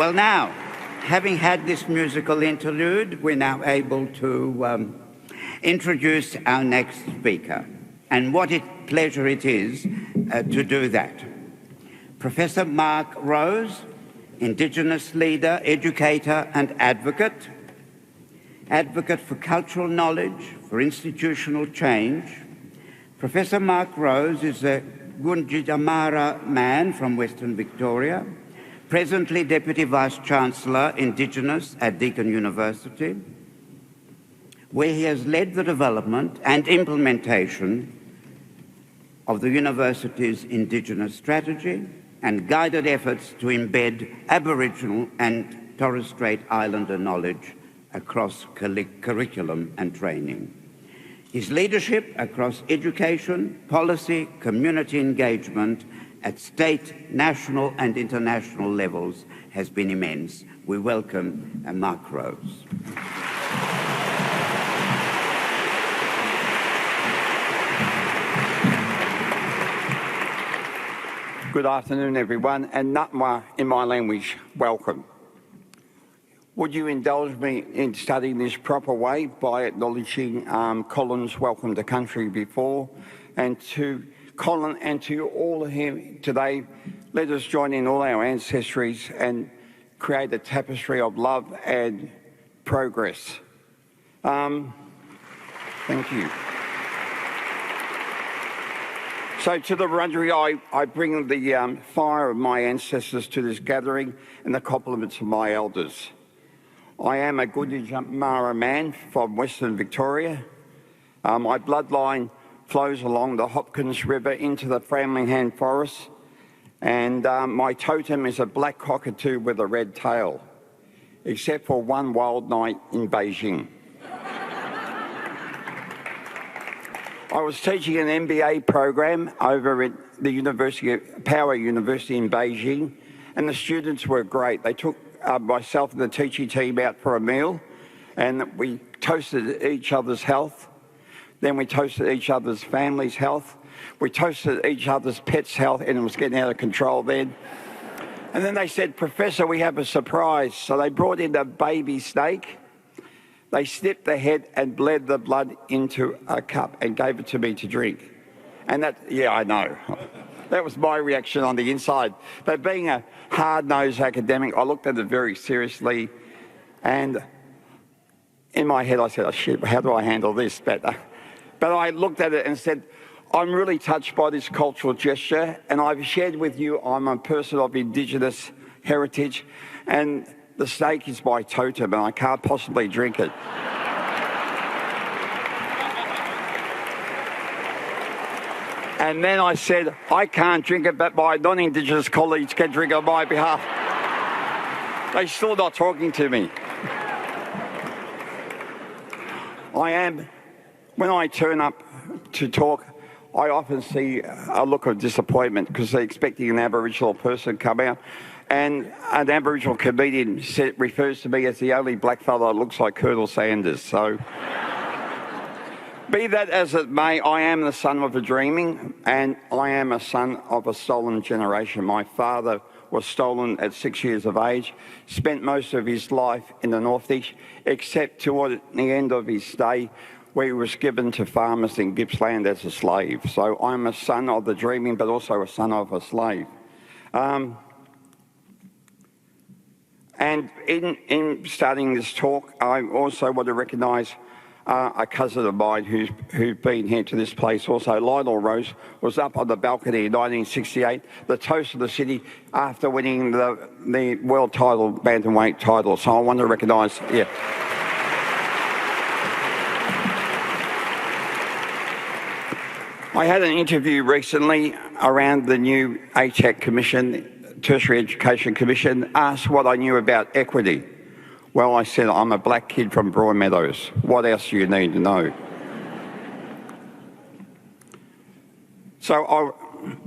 Well, now, having had this musical interlude, we're now able to introduce our next speaker. And what a pleasure it is to do that. Professor Mark Rose, Indigenous leader, educator and advocate for cultural knowledge, for institutional change. Professor Mark Rose is a Gunditjmara man from Western Victoria, presently Deputy Vice-Chancellor, Indigenous at Deakin University, where he has led the development and implementation of the university's Indigenous strategy and guided efforts to embed Aboriginal and Torres Strait Islander knowledge across curriculum and training. His leadership across education, policy, community engagement at state, national and international levels has been immense. We welcome Mark Rose. Good afternoon, everyone, and Nutma in my language, welcome. Would you indulge me in studying this proper way by acknowledging Colin's welcome to country before, and to Colin and to all of him today, let us join in all our ancestries and create a tapestry of love and progress. Thank you. So to the Wurundjeri, I bring the fire of my ancestors to this gathering and the compliments of my elders. I am a Gunditjmara man from Western Victoria. My bloodline flows along the Hopkins River into the Framlingham Forest, and my totem is a black cockatoo with a red tail, except for one wild night in Beijing. I was teaching an MBA program over at the Power University in Beijing, and the students were great. They took myself and the teaching team out for a meal, and we toasted each other's health. Then we toasted each other's family's health. We toasted each other's pets' health, and it was getting out of control then. And then they said, "Professor, we have a surprise." So they brought in a baby snake. They snipped the head and bled the blood into a cup and gave it to me to drink. And that, yeah, I know. That was my reaction on the inside. But being a hard-nosed academic, I looked at it very seriously. And in my head, I said, "Oh, shit, how do I handle this better?" But I looked at it and said, I'm really touched by this cultural gesture, and I've shared with you I'm a person of Indigenous heritage, and the snake is my totem, and I can't possibly drink it. And then I said, I can't drink it, but my non-Indigenous colleagues can drink it on my behalf. They're still not talking to me. When I turn up to talk, I often see a look of disappointment because they're expecting an Aboriginal person to come out. And an Aboriginal comedian refers to me as the only black fellow that looks like Colonel Sanders. So, be that as it may, I am the son of a dreaming, and I am a son of a stolen generation. My father was stolen at 6 years of age, spent most of his life in the Northeast, except toward the end of his stay, where he was given to farmers in Gippsland as a slave. So I'm a son of the dreaming, but also a son of a slave. And in starting this talk, I also want to recognise a cousin of mine who's been here to this place also. Lionel Rose was up on the balcony in 1968, the toast of the city, after winning the world title, bantamweight title. So I want to recognise, yeah. I had an interview recently around the new ATAC Commission, Tertiary Education Commission, asked what I knew about equity. Well, I said, I'm a black kid from Broadmeadows. What else do you need to know? So,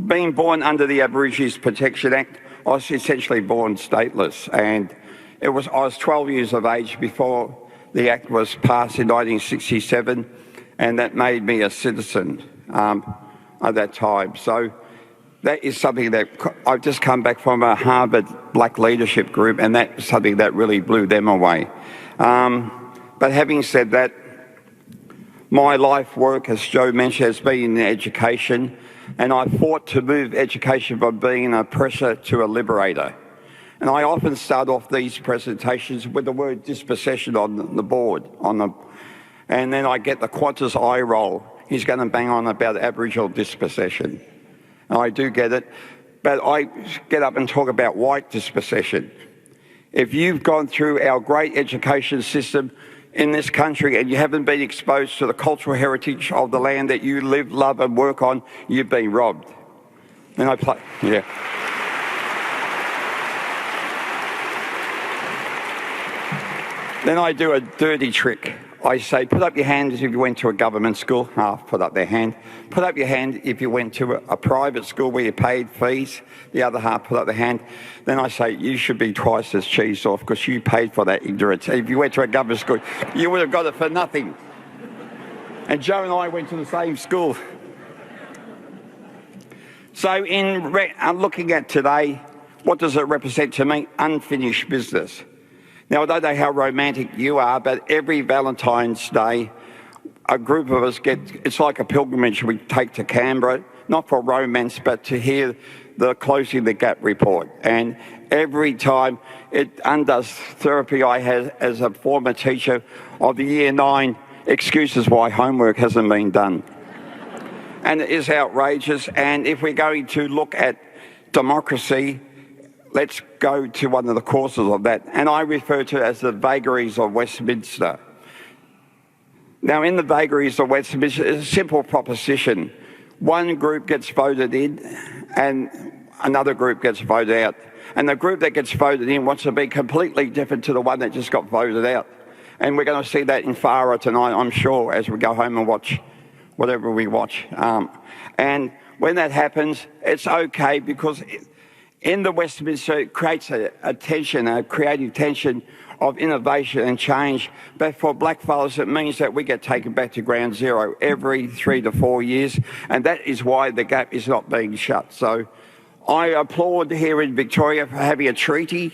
being born under the Aboriginal Protection Act, I was essentially born stateless. And I was 12 years of age before the Act was passed in 1967, and that made me a citizen at that time. So that is something that I've just come back from a Harvard Black Leadership Group, and that's something that really blew them away. But having said that, my life work, as Joe mentioned, has been in education, and I fought to move education from being an oppressor to a liberator. And I often start off these presentations with the word dispossession on the board, and then I get the Qantas eye roll. He's going to bang on about Aboriginal dispossession. And I do get it, but I get up and talk about white dispossession. If you've gone through our great education system in this country and you haven't been exposed to the cultural heritage of the land that you live, love and work on, you've been robbed. And I play, yeah. Then I do a dirty trick. I say, put up your hand if you went to a government school. Half put up their hand. Put up your hand if you went to a private school where you paid fees. The other half put up their hand. Then I say, you should be twice as cheesed off because you paid for that ignorance. If you went to a government school, you would have got it for nothing. And Joe and I went to the same school. So in looking at today, what does it represent to me? Unfinished business. Now, I don't know how romantic you are, but every Valentine's Day, a group of us it's like a pilgrimage we take to Canberra, not for romance, but to hear the Closing the Gap report. And every time it undoes therapy I had as a former teacher of the Year 9 excuses why homework hasn't been done. And it is outrageous. And if we're going to look at democracy, let's go to one of the causes of that, and I refer to it as the vagaries of Westminster. Now, in the vagaries of Westminster, it's a simple proposition. One group gets voted in and another group gets voted out. And the group that gets voted in wants to be completely different to the one that just got voted out. And we're going to see that in Farah tonight, I'm sure, as we go home and watch whatever we watch. And when that happens, it's okay because in the Westminster, it creates a tension, a creative tension of innovation and change. But for blackfellas, it means that we get taken back to ground zero every 3 to 4 years. And that is why the gap is not being shut. So I applaud here in Victoria for having a treaty.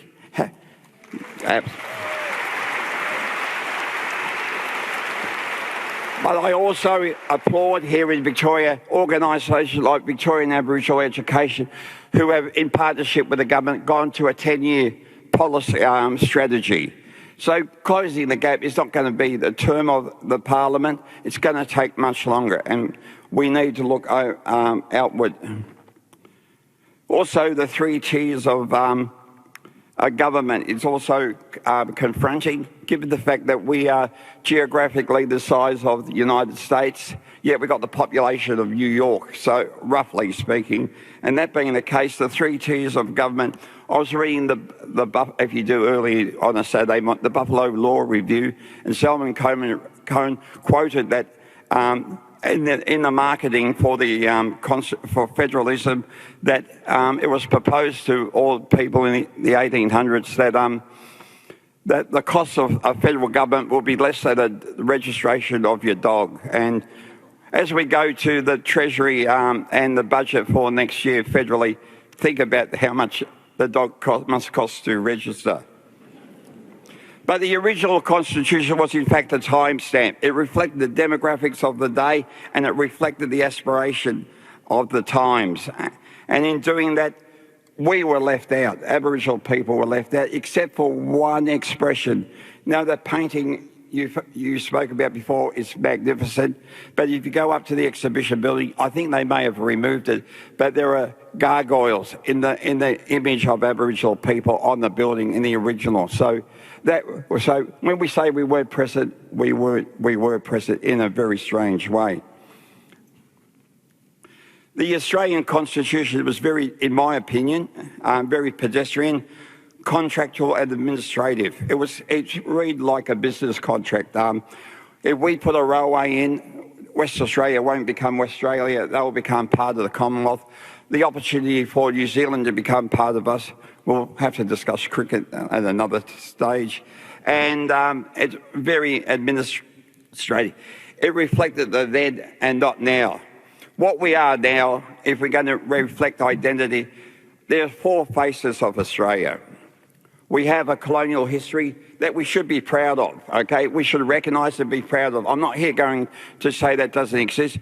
But I also applaud here in Victoria organisations like Victorian Aboriginal Education who have, in partnership with the government, gone to a 10-year policy strategy. So closing the gap is not going to be the term of the parliament. It's going to take much longer, and we need to look outward. Also, the 3 tiers of government is also confronting, given the fact that we are geographically the size of the United States, yet we've got the population of New York, so roughly speaking. And that being the case, the 3 tiers of government, I was reading if you do early on a Saturday, the Buffalo Law Review, and Salman Cohen quoted that in the marketing for for federalism, that it was proposed to all people in the 1800s that the cost of a federal government will be less than the registration of your dog. And as we go to the Treasury and the budget for next year federally, think about how much the dog must cost to register. But the original Constitution was in fact a timestamp. It reflected the demographics of the day and it reflected the aspiration of the times. And in doing that, we were left out. Aboriginal people were left out, except for one expression. Now, the painting you spoke about before is magnificent, but if you go up to the exhibition building, I think they may have removed it, but there are gargoyles in the image of Aboriginal people on the building in the original. So when we say we weren't present, we were present in a very strange way. The Australian Constitution was very, in my opinion, very pedestrian, contractual and administrative. It read like a business contract. If we put a railway in, West Australia won't become Westralia, they'll become part of the Commonwealth. The opportunity for New Zealand to become part of us, we'll have to discuss cricket at another stage. And it's very administrative. It reflected the then and not now. what we are now, if we're going to reflect identity, there are four faces of Australia. We have a colonial history that we should be proud of, okay? We should recognise and be proud of. I'm not here going to say that doesn't exist.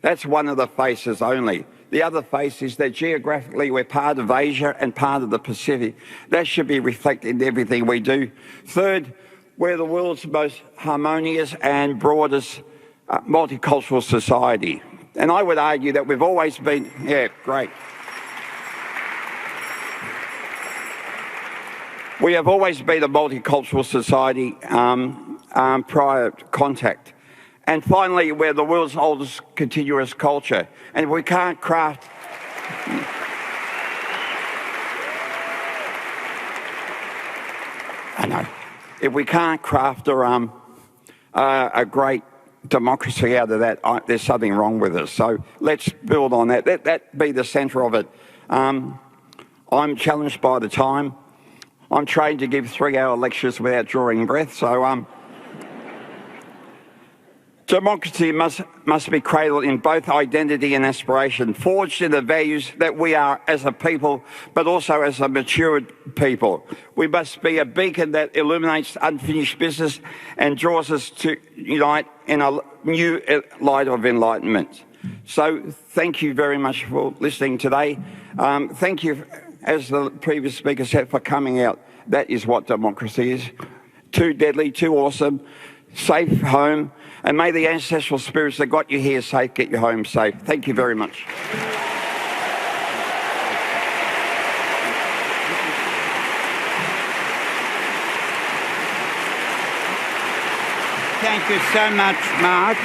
That's one of the faces only. The other face is that geographically we're part of Asia and part of the Pacific. That should be reflected in everything we do. Third, we're the world's most harmonious and broadest multicultural society. And I would argue that we've always been, yeah, great. We have always been a multicultural society prior to contact. And finally, we're the world's oldest continuous culture. And if we can't craft... I know. If we can't craft a great democracy out of that, there's something wrong with us. So let's build on that. That be the centre of it. I'm challenged by the time. I'm trained to give 3-hour lectures without drawing breath, so democracy must be cradled in both identity and aspiration, forged in the values that we are as a people, but also as a matured people. We must be a beacon that illuminates unfinished business and draws us to unite in a new light of enlightenment. So thank you very much for listening today. Thank you, as the previous speaker said, for coming out. That is what democracy is. Too deadly, too awesome, safe home, and may the ancestral spirits that got you here safe get you home safe. Thank you very much. Thank you so much, Mark.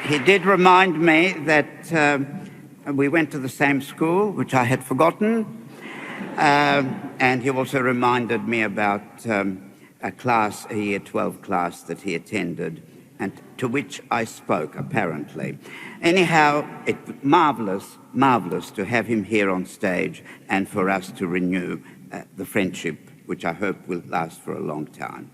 He did remind me that we went to the same school, which I had forgotten, and he also reminded me about a year 12 class that he attended and to which I spoke, apparently. Anyhow, it's marvellous to have him here on stage and for us to renew the friendship, which I hope will last for a long time.